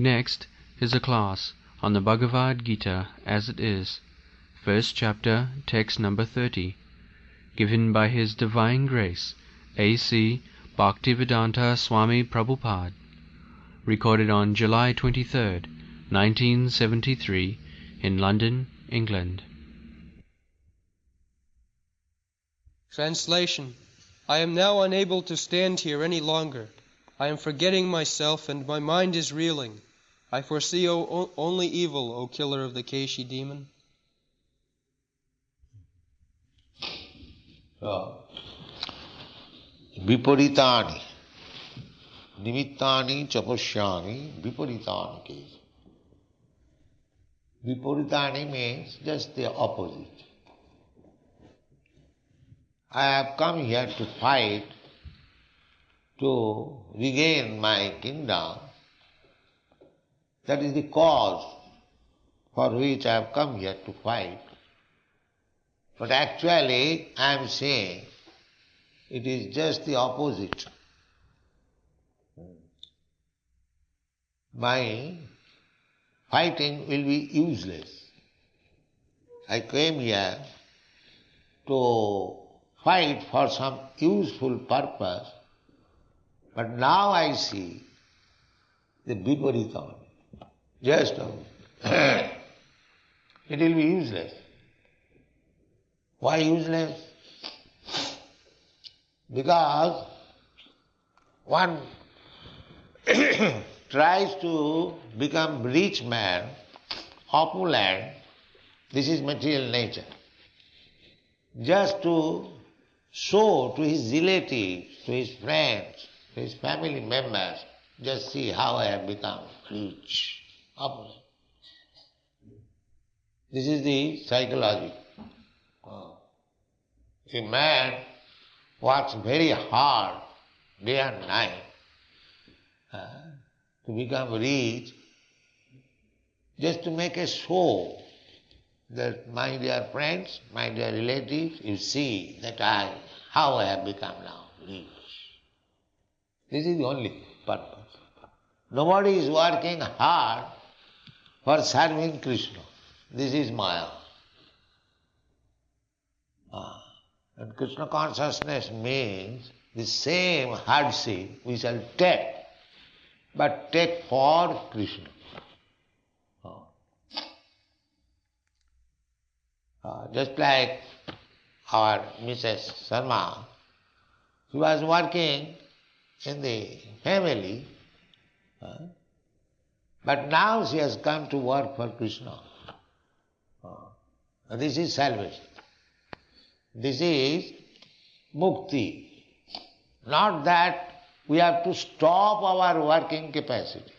Next is a class on the Bhagavad Gita as it is, first chapter, text number 30, given by His Divine Grace, A.C. Bhaktivedanta Swami Prabhupada, recorded on July 23rd, 1973, in London, England. Translation. I am now unable to stand here any longer. I am forgetting myself and my mind is reeling. I foresee only evil, O killer of the Keshi demon. Viparitani, nimittani chapashyami, viparitani keshi. Viparitani means just the opposite. I have come here to fight to regain my kingdom. That is the cause for which I have come here to fight. But actually I am saying it is just the opposite. My fighting will be useless. I came here to fight for some useful purpose, but now I see the viparitam. Just it will be useless. Why useless? Because one tries to become rich man, opulent, this is material nature, just to show to his relatives, to his friends, to his family members, just see how I have become rich, opulent. This is the psychology. A man works very hard day and night to become rich, just to make a show that, my dear friends, my dear relatives, you see that how I have become now rich. This is the only purpose. Nobody is working hard for serving Krishna. This is Maya. And Krishna consciousness means the same hardship we shall take, but take for Krishna. Just like our Mrs. Sharma, she was working in the family, but now she has come to work for Krishna. This is salvation. This is mukti. Not that we have to stop our working capacity.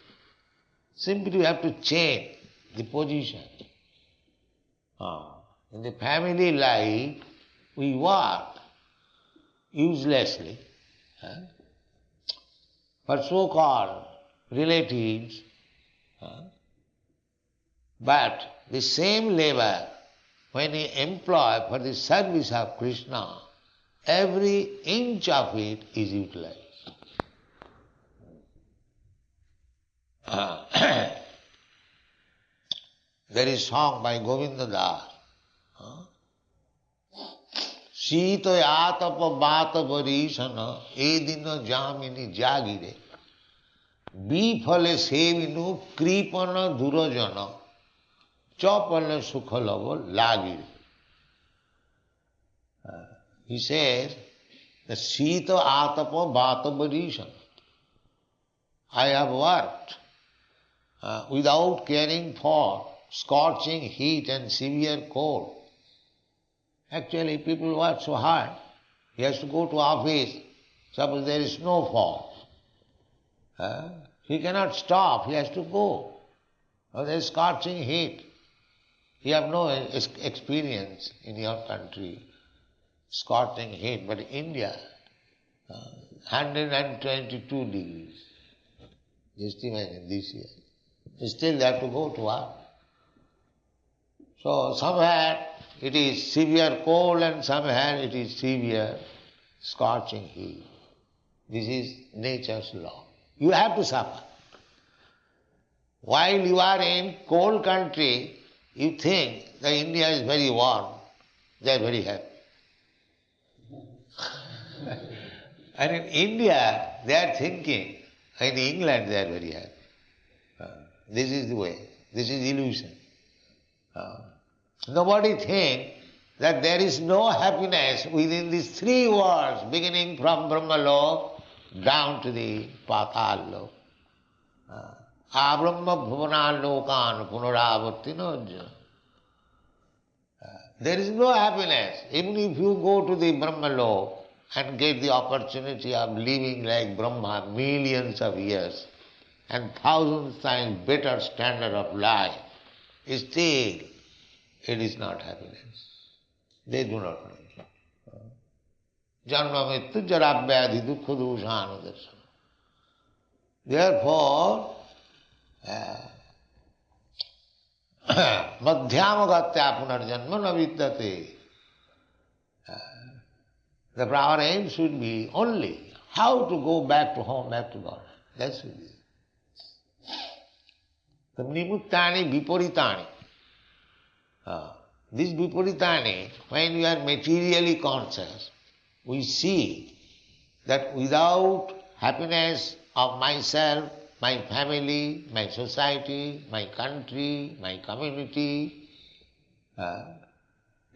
Simply we have to change the position. In the family life, we work uselessly for so-called relatives, but the same labor, when we employ for the service of Krishna, every inch of it is utilized. There is a song by Govinda Das. Sita yatapa bata varishana edina jamini jagire bifale sevinu kripana durajana chapale sukhalava lagire. He says, the Sita atapa bata varishana. I have worked without caring for scorching heat and severe cold. Actually, people work so hard. He has to go to office. Suppose there is snowfall. He cannot stop. He has to go. Or there is scorching heat. You have no experience in your country, scorching heat. But in India, 122 degrees. Just imagine this year. Still they have to go to work. So somewhere it is severe cold and somewhere it is severe scorching heat. This is nature's law. You have to suffer. While you are in cold country, you think that India is very warm. They are very happy. And in India, they are thinking, in England they are very happy. This is the way. This is illusion. Nobody thinks that there is no happiness within these three worlds, beginning from Brahmalok down to the Patal Lok. Abrahma bhuvana lokan punaravartino arjuna. There is no happiness. Even if you go to the Brahmalok and get the opportunity of living like Brahma millions of years and thousands times better standard of life, still it is not happiness. They do not know. Janma mittu jaravyadhi dukkha dusana darsana. Therefore, madhyamagatya punarjanma na vidyate. The our aim should be only how to go back to home, back to God. That should be. The nimuttani viparitani. These viparitani, when we are materially conscious, we see that without happiness of myself, my family, my society, my country, my community,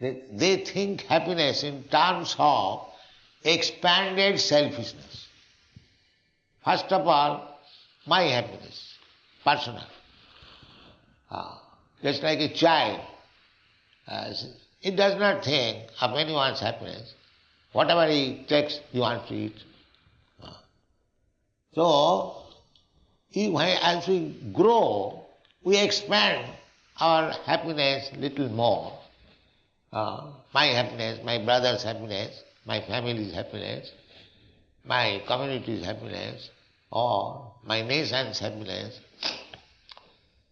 they think happiness in terms of expanded selfishness. First of all, my happiness, personal. Just like a child, it does not think of anyone's happiness. Whatever he takes, he wants to eat. So, as we grow, we expand our happiness little more. My happiness, my brother's happiness, my family's happiness, my community's happiness, or my nation's happiness.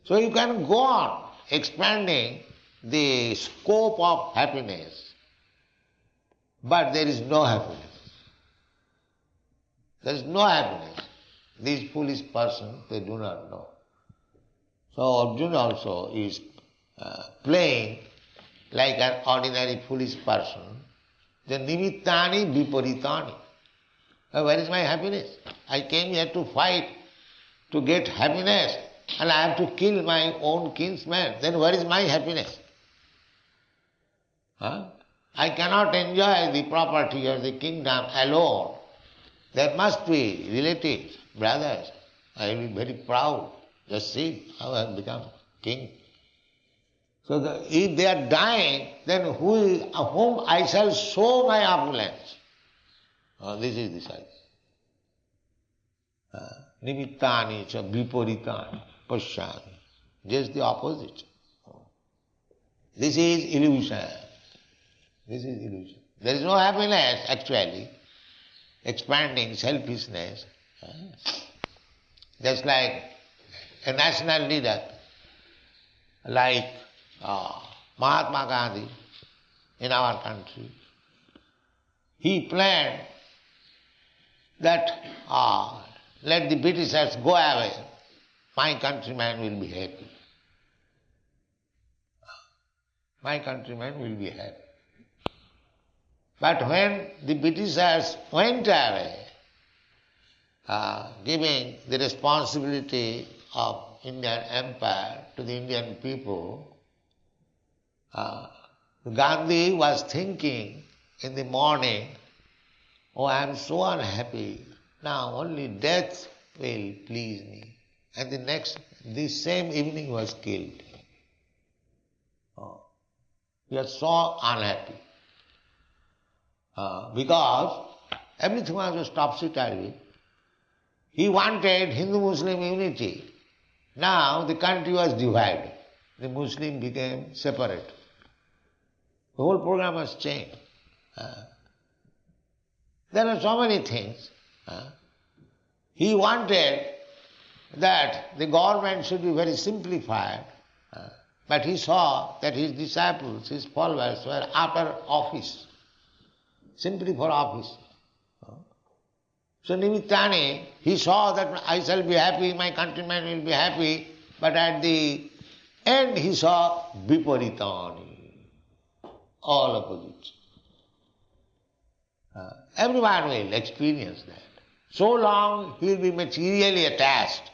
So you can go on expanding the scope of happiness, but there is no happiness. There is no happiness. These foolish persons, they do not know. So Arjuna also is playing like an ordinary foolish person. The nimittani viparitani. Where is my happiness? I came here to fight, to get happiness, and I have to kill my own kinsman. Then where is my happiness? I cannot enjoy the property or the kingdom alone. There must be relatives, brothers. I will be very proud. Just see how I have become king. So if they are dying, then whom I shall show my opulence? This is the size. Nimittani cha viparitani pashyami. Just the opposite. This is illusion. This is illusion. There is no happiness actually. Expanding selfishness. Just like a national leader, like Mahatma Gandhi in our country, he planned that let the Britishers go away, my countrymen will be happy. My countrymen will be happy. But when the Britishers went away, giving the responsibility of Indian empire to the Indian people, Gandhi was thinking in the morning, oh, I am so unhappy, now only death will please me. And the same evening he was killed. He was so unhappy. Because everything was topsy-turvy. He wanted Hindu-Muslim unity. Now the country was divided. The Muslim became separate. The whole program was changed. There are so many things. He wanted that the government should be very simplified, but he saw that his disciples, his followers were after office, simply for office. So nimittani, he saw that I shall be happy, my countrymen will be happy, But at the end he saw viparitani, all opposites. Everyone will experience that. So long he will be materially attached.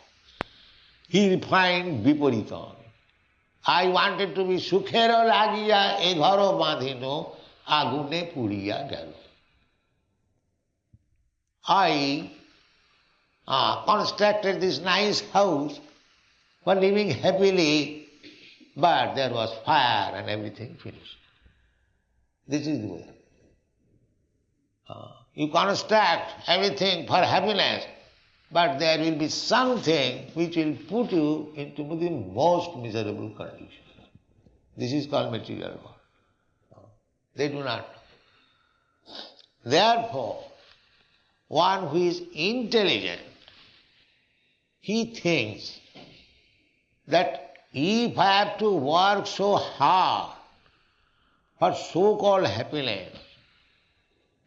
He will find viparitani. I wanted to be sukhero lagiya e gharo bandhino agune puriya gelo. I constructed this nice house for living happily, but there was fire and everything finished. This is the way. You construct everything for happiness, but there will be something which will put you into the most miserable condition. This is called material world. They do not know. Therefore, one who is intelligent, he thinks that if I have to work so hard for so-called happiness,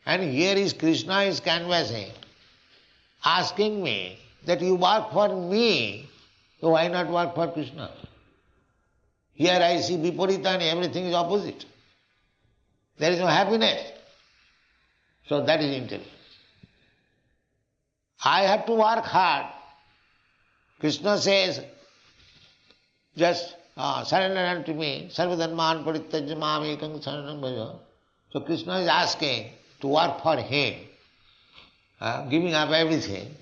and here is Krishna is canvassing, asking me that you work for me, so why not work for Krishna? Here I see viparita and everything is opposite. There is no happiness. So that is intelligence. I have to work hard. Krishna says, just surrender unto me, sarvadharman parityajya mam ekam saranam bhaja. So Krishna is asking to work for him, giving up everything.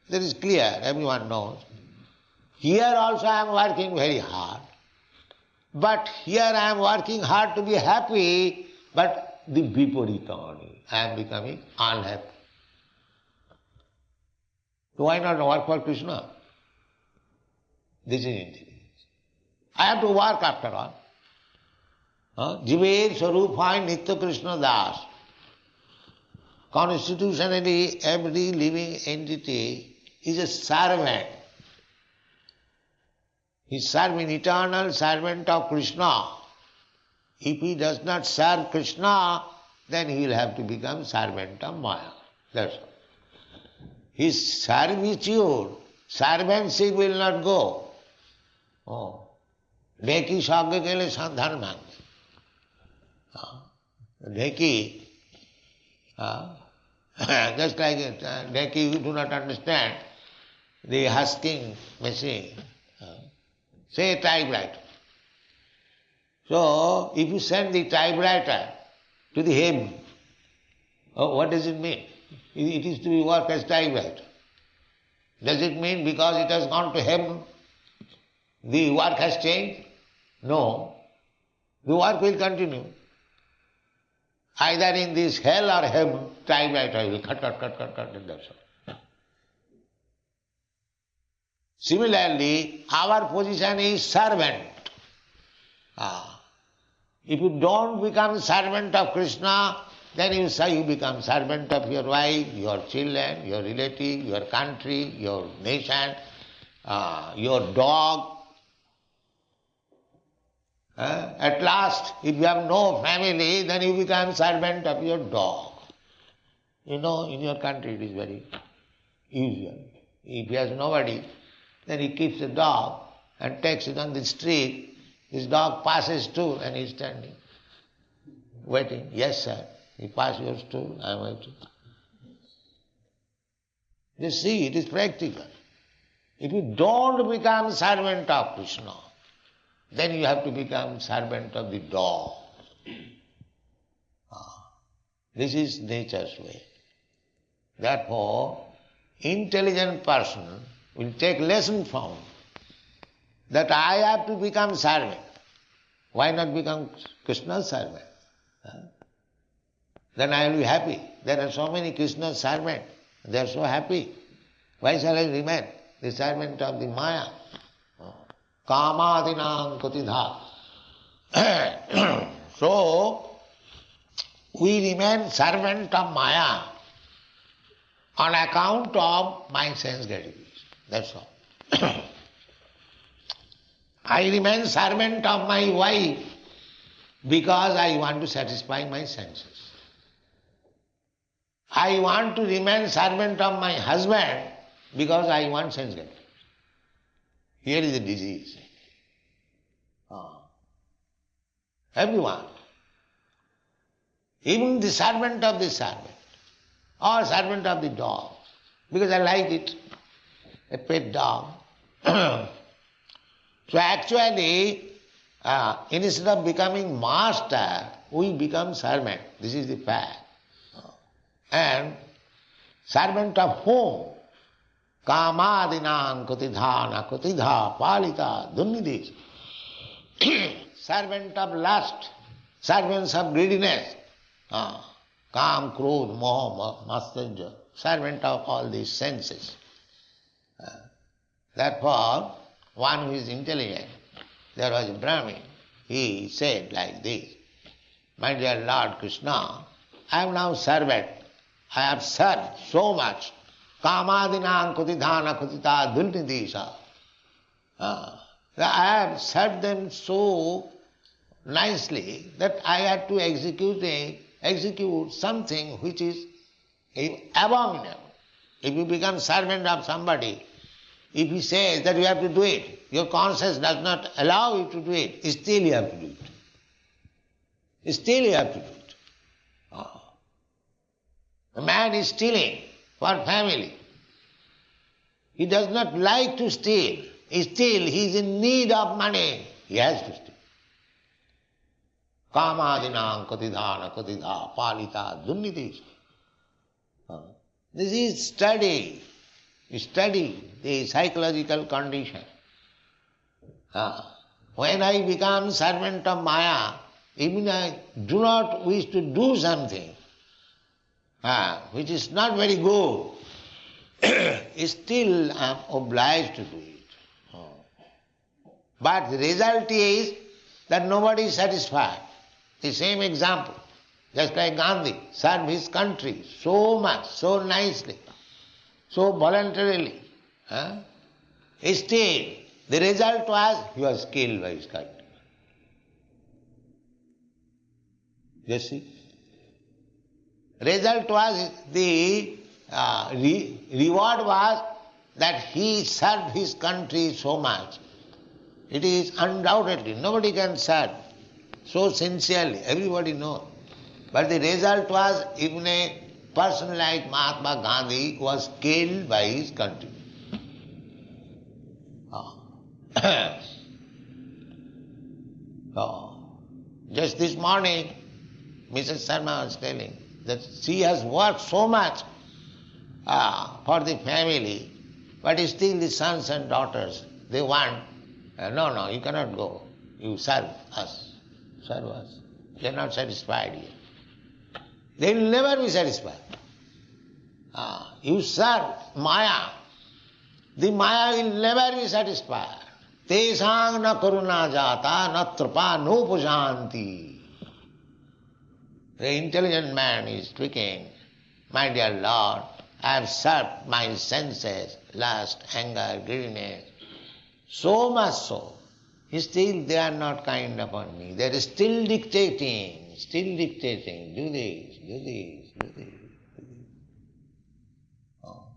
That is clear, everyone knows. Here also I am working very hard. But here I am working hard to be happy, but the viparitani, I am becoming unhappy. So why not work for Krishna? This is intelligence. I have to work after all. Jiver Swarupai Nitya Krishna Das. Constitutionally, every living entity is a servant. He is serving eternal servant of Krishna. If he does not serve Krishna, then he will have to become servant of Maya. That's all. His servitude, servantship will not go. Dheki sagya kele sandhan mang. Dheki, just like Dheki, you do not understand the husking machine. Say typewriter. So, if you send the typewriter to the hymn, what does it mean? It is to be work as typewriter. Does it mean because it has gone to heaven, the work has changed? No. The work will continue. Either in this hell or heaven, typewriter will cut, and that's all. Similarly, our position is servant. If you don't become servant of Krishna, then you say you become servant of your wife, your children, your relative, your country, your nation, your dog. At last, if you have no family, then you become servant of your dog. You know, in your country it is very usual. If he has nobody, then he keeps a dog and takes it on the street. His dog passes too and he is standing, waiting. Yes, sir. He passed yours too, I am waiting. You see, it is practical. If you don't become servant of Krishna, then you have to become servant of the dog. This is nature's way. Therefore, intelligent person will take lesson from that I have to become servant. Why not become Krishna's servant? Then I will be happy. There are so many Krishna's servants. They are so happy. Why shall I remain the servant of the Maya? Kamadinam kutidha. So, we remain servant of Maya on account of my sense gratification. That's all. I remain servant of my wife because I want to satisfy my senses. I want to remain servant of my husband because I want sense gratification. Here is the disease. Everyone. Even the servant of the servant, or servant of the dog, because I like it, a pet dog. So actually, instead of becoming master, we become servant. This is the fact. And servant of whom? Kamadinam kutidhana kutidha palita dunnidis. Servant of lust, servants of greediness, kam, krodh, moha, matsarya, servant of all these senses. Therefore, one who is intelligent, there was a Brahmin, he said like this, my dear Lord Krishna, I am now servant, I have served so much, kamadinam kutidhana kutita dunnidisa. I have served them so nicely that I had to execute something which is abominable. If you become servant of somebody, if he says that you have to do it, your conscience does not allow you to do it, still you have to do it. Still you have to do it. A man is stealing for family. He does not like to steal. Still, he is in need of money. He has to steal. Kamadinam katidhana katidha palita dunnidis. This is study. Study the psychological condition. When I become servant of Maya, even I do not wish to do something which is not very good, still I am obliged to do it. But the result is that nobody is satisfied. The same example, just like Gandhi served his country so much, so nicely, so voluntarily. Still, the result was he was killed by his country. You see? Result was the reward was that he served his country so much. It is undoubtedly, nobody can serve so sincerely, everybody knows. But the result was even a person like Mahatma Gandhi was killed by his country. Just this morning, Mrs. Sharma was telling that she has worked so much for the family, but still the sons and daughters, they want, no, you cannot go. You serve us. Serve us. They are not satisfied yet. They will never be satisfied. You serve Maya. The Maya will never be satisfied. Tesang na karuna jata na trapa no pujanti. The intelligent man is speaking, my dear Lord, I have served my senses, lust, anger, greediness, so much so. Still they are not kind upon me. They are still dictating, do this, do this, do this.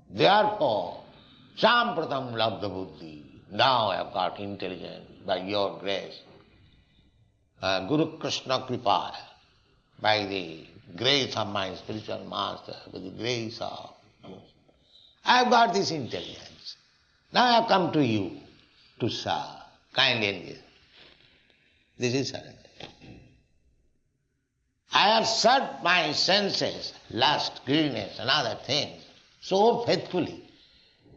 Therefore, sampratam labdha buddhi. Now I have got intelligence by your grace. Guru Krishna Kripa, by the grace of my spiritual master, by the grace of... I have got this intelligence. Now I have come to you to serve. Kindly engage. This is surrender. I have served my senses, lust, greediness and other things so faithfully.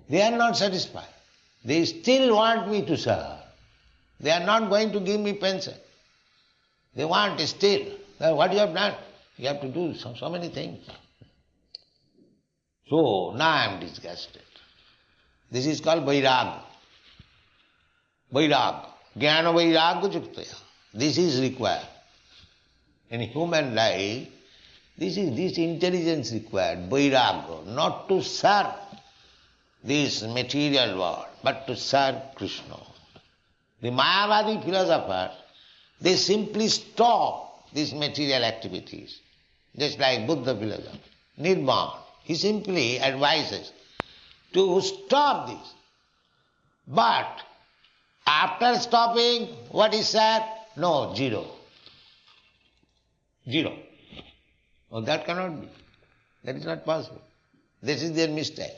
They are not satisfied. They still want me to serve. They are not going to give me pension. They want still. What you have done? You have to do so many things. So now I am disgusted. This is called vairagya. Vairagya. Jnana vairagya juktaya. This is required. In human life, this intelligence required, vairagya, not to serve this material world, but to serve Krishna. The Mayavadi philosophers, they simply stop these material activities, just like Buddha philosopher, Nirvana. He simply advises to stop this. But After stopping, what is sad? No, zero. Zero. Oh, that cannot be. That is not possible. This is their mistake.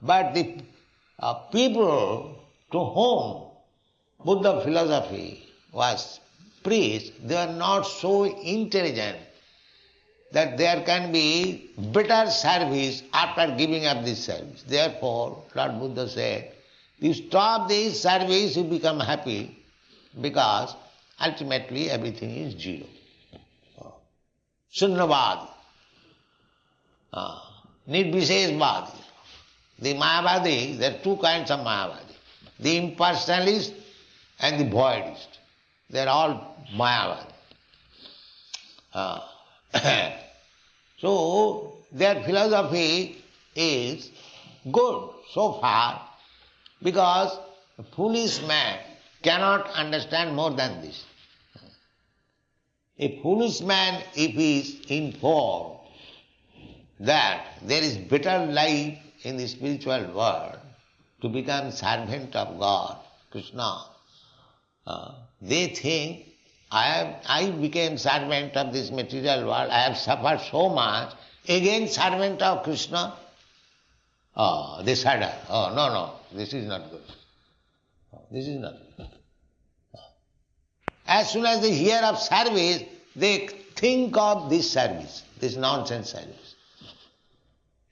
But the people to whom Buddha philosophy was preached, they are not so intelligent that there can be better service after giving up this service. Therefore, Lord Buddha said, you stop this service, you become happy, because ultimately everything is zero. Sunyavad, Nirvisheshvad. The Mayavadi, there are two kinds of Mayavadi. The impersonalist and the voidist. They are all Mayavadi. So, their philosophy is good so far, because a foolish man cannot understand more than this. A foolish man, if he is informed that there is better life in the spiritual world, to become servant of God, Krishna, they think, I became servant of this material world, I have suffered so much, again servant of Krishna. They shudder. No, this is not good. This is not good. As soon as they hear of service, they think of this service, this nonsense service.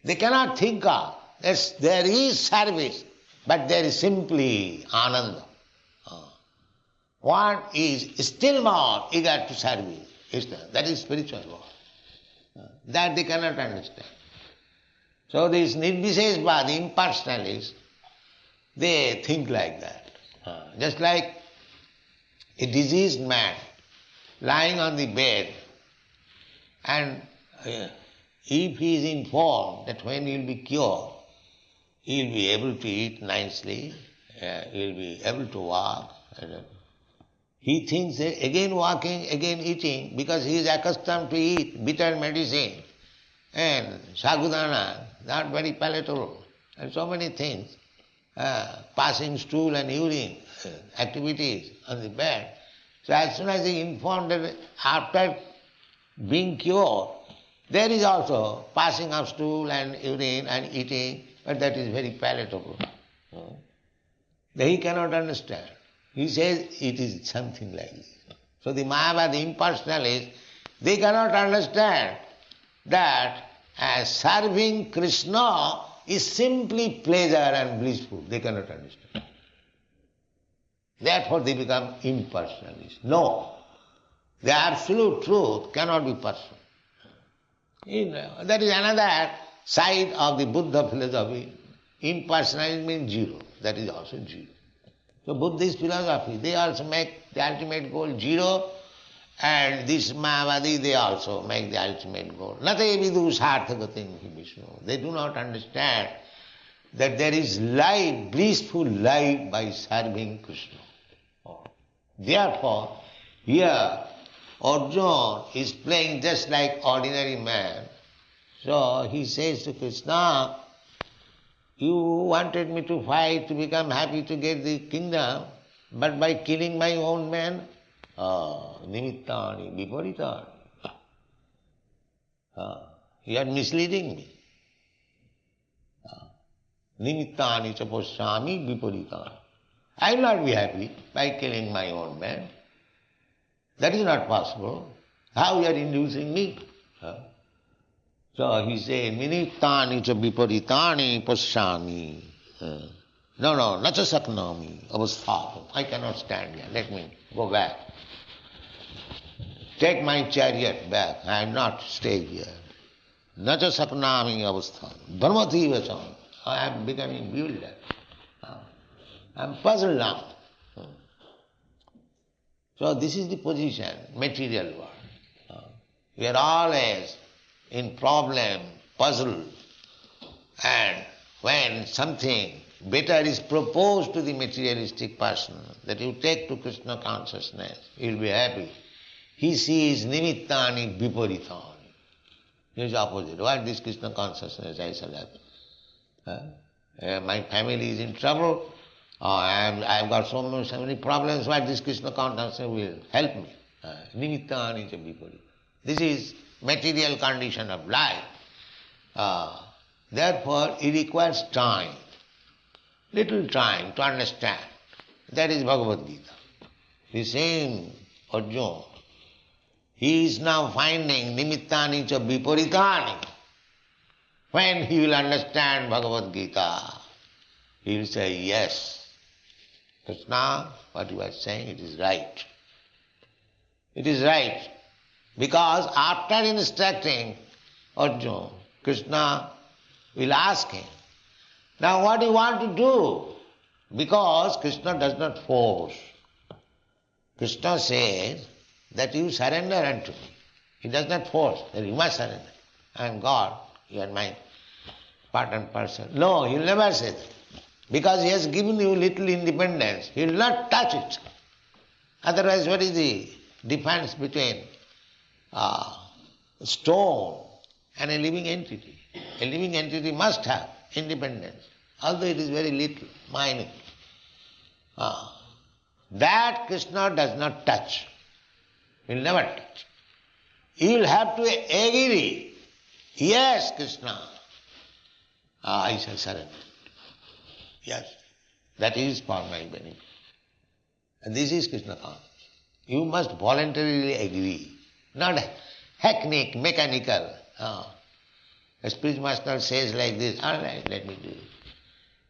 They cannot think of, yes, there is service, but there is simply ananda. One is still more eager to service. That is spiritual world. That they cannot understand. So these Nirvisheshvad, the impersonalists, they think like that. Just like a diseased man lying on the bed, and if he is informed that when he will be cured, he will be able to eat nicely, he will be able to walk. He thinks again walking, again eating, because he is accustomed to eat bitter medicine and sagudana, not very palatable, and so many things, passing stool and urine activities on the bed. So as soon as he informed that after being cured, there is also passing of stool and urine and eating, but that is very palatable. He cannot understand. He says it is something like this. So the Mayavadi impersonalists, they cannot understand that serving Krishna is simply pleasure and blissful. They cannot understand. Therefore they become impersonalists. No, the absolute truth cannot be personal. That is another side of the Buddha philosophy. Impersonalism means zero. That is also zero. So Buddhist philosophy, they also make the ultimate goal zero, and this Mayavadi, they also make the ultimate goal. Nate vidu sarthagatim hi Vishnu. They do not understand that there is life, blissful life by serving Krishna. Therefore, here Arjuna is playing just like ordinary man. So he says to Krishna, you wanted me to fight, to become happy, to get the kingdom, but by killing my own men, nimittani viparitani. You are misleading me. Nimittani chapossami viparitani. I will not be happy by killing my own men. That is not possible. How you are inducing me? So he said, Nimittani cha viparitani pashyami. No, nacha saknami avasthatam. I cannot stand here. Let me go back. Take my chariot back. I am not staying here. Nacha saknami avasthatam. Dharmati vacham. I am becoming bewildered. I am puzzled now. So this is the position, material world. We are always in problem, puzzle, and when something better is proposed to the materialistic person, that you take to Krishna consciousness, you will be happy. He sees nimittani viparitani. He is opposite. What this Krishna consciousness I shall have? My family is in trouble, I've got so many problems, why this Krishna consciousness will help me? Nimittani cha viparita. This is material condition of life. Therefore, it requires time, little time to understand. That is Bhagavad Gita. The same Arjuna, he is now finding nimittani cha viparitani. When he will understand Bhagavad Gita, he will say, yes, Krishna, what you are saying, it is right. It is right. Because after instructing Arjuna, Krishna will ask him, now what do you want to do? Because Krishna does not force. Krishna says that you surrender unto me. He does not force, that you must surrender. I am God, you are my part and parcel. No, he will never say that. Because he has given you little independence, he will not touch it. Otherwise, what is the difference between a stone and a living entity? A living entity must have independence, although it is very little, minute. That Krishna does not touch. He will never touch. He will have to agree. Yes, Krishna, I shall surrender. Yes, that is for my benefit. And this is Krishna consciousness. You must voluntarily agree, not hackneyed, mechanical. A spiritual master says like this, all right, let me do it.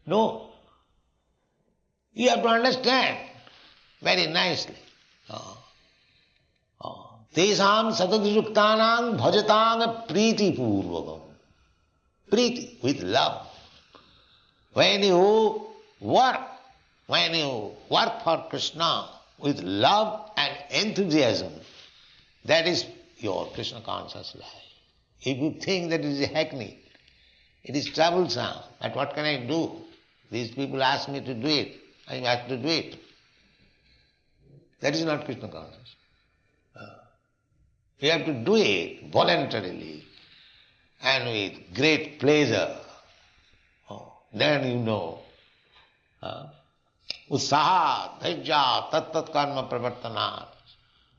No. You have to understand very nicely. Tesam satadisuktanam bhajatang priti purvakam. Priti, with love. When you work for Krishna with love and enthusiasm, that is your Krishna conscious life. If you think that it is a hackney, it is troublesome, but what can I do? These people ask me to do it, I have to do it. That is not Krishna consciousness. You have to do it voluntarily and with great pleasure. Then you know. Utsaha, dhaijya, tat karma pravartanat,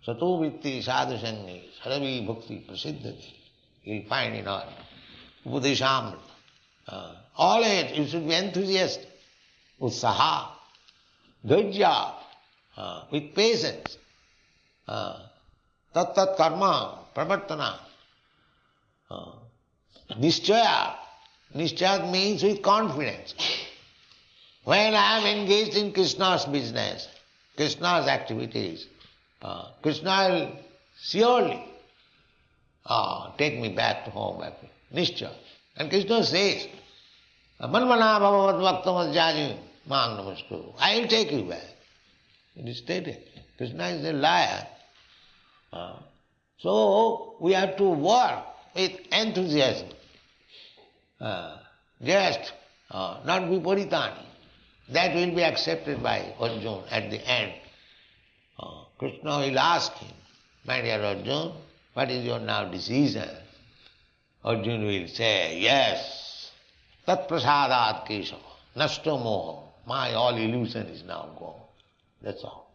sato vitti sadhu sangi, saravi bhakti prasiddhati. You will find in all. Upadeshamrita. All it, you should be enthusiastic. Utsaha, dhaijya, with patience. Tat karma pravartanat. Nishchaya. Nishchaya means with confidence. When I am engaged in Krishna's business, Krishna's activities, Krishna will surely take me back to home. Nishchaya. And Krishna says, Manmana bhavavat bhaktamadjani mang namaskuru. I will take you back. It is stated. Krishna is a liar. So we have to work with enthusiasm. Just not viparitani. That will be accepted by Arjuna at the end. Krishna will ask him, my dear Arjuna, what is your now decision? Arjuna will say, yes, tat prasadat kesava, nashto moha, my all illusion is now gone. That's all.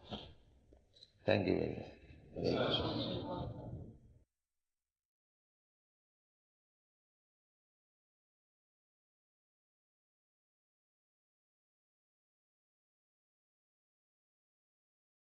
Thank you very much. Hare Krishna.